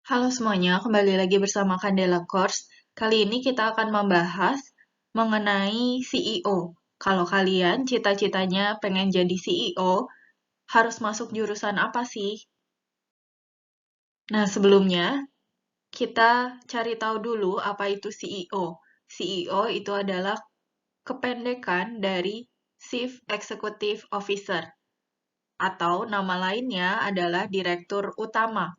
Halo semuanya, kembali lagi bersama Candela Course. Kali ini kita akan membahas mengenai CEO. Kalau kalian cita-citanya pengen jadi CEO, harus masuk jurusan apa sih? Nah, sebelumnya kita cari tahu dulu apa itu CEO. CEO itu adalah kependekan dari Chief Executive Officer, atau nama lainnya adalah Direktur Utama.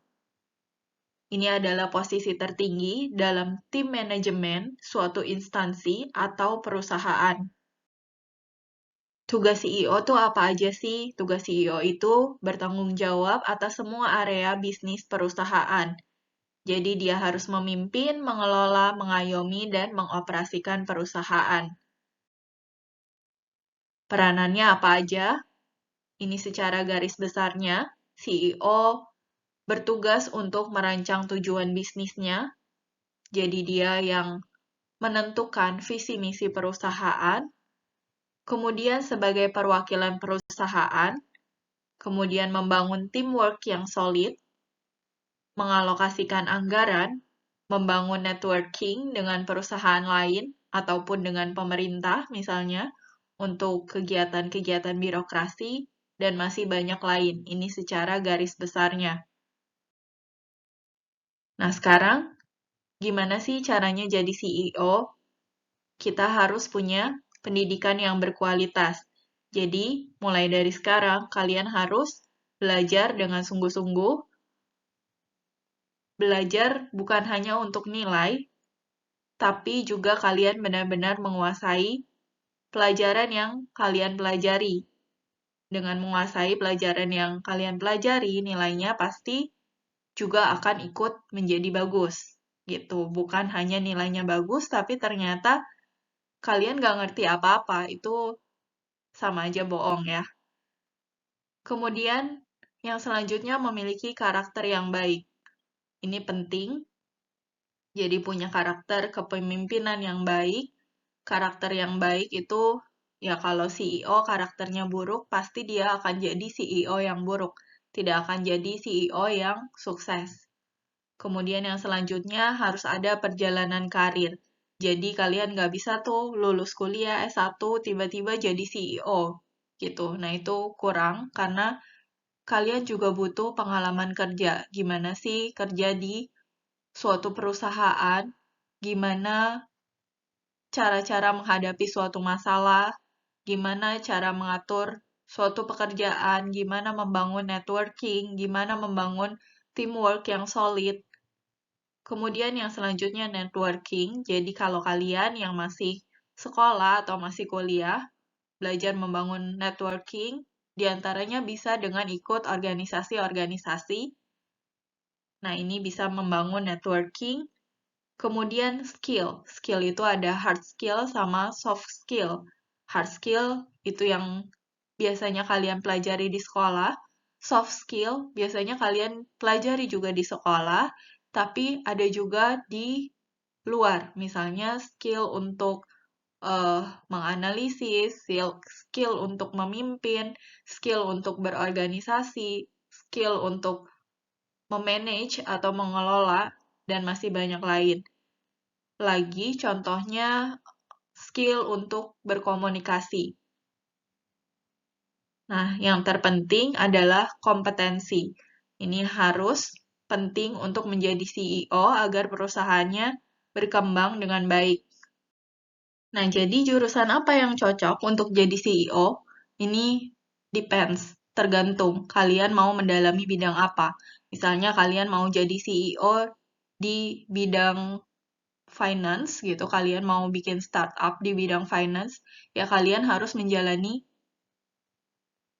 Ini adalah posisi tertinggi dalam tim manajemen suatu instansi atau perusahaan. Tugas CEO itu apa aja sih? Tugas CEO itu bertanggung jawab atas semua area bisnis perusahaan. Jadi dia harus memimpin, mengelola, mengayomi, dan mengoperasikan perusahaan. Peranannya apa aja? Ini secara garis besarnya, CEO bertugas untuk merancang tujuan bisnisnya. Jadi dia yang menentukan visi misi perusahaan, kemudian sebagai perwakilan perusahaan, kemudian membangun teamwork yang solid, mengalokasikan anggaran, membangun networking dengan perusahaan lain ataupun dengan pemerintah misalnya, untuk kegiatan-kegiatan birokrasi, dan masih banyak lain. Ini secara garis besarnya. Nah, sekarang gimana sih caranya jadi CEO? Kita harus punya pendidikan yang berkualitas. Jadi, mulai dari sekarang, kalian harus belajar dengan sungguh-sungguh. Belajar bukan hanya untuk nilai, tapi juga kalian benar-benar menguasai pelajaran yang kalian pelajari. Dengan menguasai pelajaran yang kalian pelajari, nilainya pasti juga akan ikut menjadi bagus. Gitu. Bukan hanya nilainya bagus, tapi ternyata kalian nggak ngerti apa-apa. Itu sama aja bohong ya. Kemudian, yang selanjutnya memiliki karakter yang baik. Ini penting, jadi punya karakter kepemimpinan yang baik. Karakter yang baik itu, ya kalau CEO karakternya buruk, pasti dia akan jadi CEO yang buruk. Tidak akan jadi CEO yang sukses. Kemudian yang selanjutnya harus ada perjalanan karir. Jadi kalian nggak bisa tuh lulus kuliah S1 tiba-tiba jadi CEO gitu. Nah itu kurang karena kalian juga butuh pengalaman kerja. Gimana sih kerja di suatu perusahaan? Gimana cara-cara menghadapi suatu masalah? Gimana cara mengatur suatu pekerjaan? Gimana membangun networking? Gimana membangun teamwork yang solid? Kemudian yang selanjutnya networking. Jadi kalau kalian yang masih sekolah atau masih kuliah, belajar membangun networking, diantaranya bisa dengan ikut organisasi-organisasi. Nah, ini bisa membangun networking. Kemudian skill. Skill itu ada hard skill sama soft skill. Hard skill itu yang biasanya kalian pelajari di sekolah. Soft skill biasanya kalian pelajari juga di sekolah, tapi ada juga di luar. Misalnya skill untuk menganalisis, skill untuk memimpin, skill untuk berorganisasi, skill untuk memanage atau mengelola, dan masih banyak lain. Lagi contohnya skill untuk berkomunikasi. Nah, yang terpenting adalah kompetensi. Ini harus penting untuk menjadi CEO agar perusahaannya berkembang dengan baik. Nah, jadi jurusan apa yang cocok untuk jadi CEO? Ini depends, tergantung kalian mau mendalami bidang apa. Misalnya kalian mau jadi CEO di bidang finance gitu, kalian mau bikin startup di bidang finance, ya kalian harus menjalani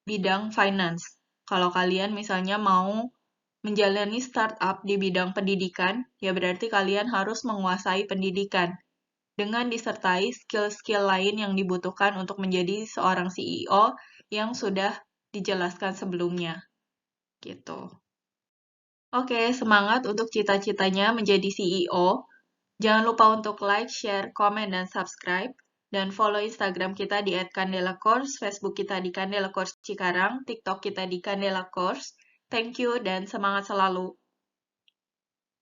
bidang finance. Kalau kalian misalnya mau menjalani startup di bidang pendidikan, ya berarti kalian harus menguasai pendidikan dengan disertai skill-skill lain yang dibutuhkan untuk menjadi seorang CEO yang sudah dijelaskan sebelumnya. Gitu. Oke, semangat untuk cita-citanya menjadi CEO. Jangan lupa untuk like, share, komen, dan subscribe. Dan follow Instagram kita di @candelacourse, Facebook kita di Candela Course Cikarang, TikTok kita di Candela Course. Thank you dan semangat selalu.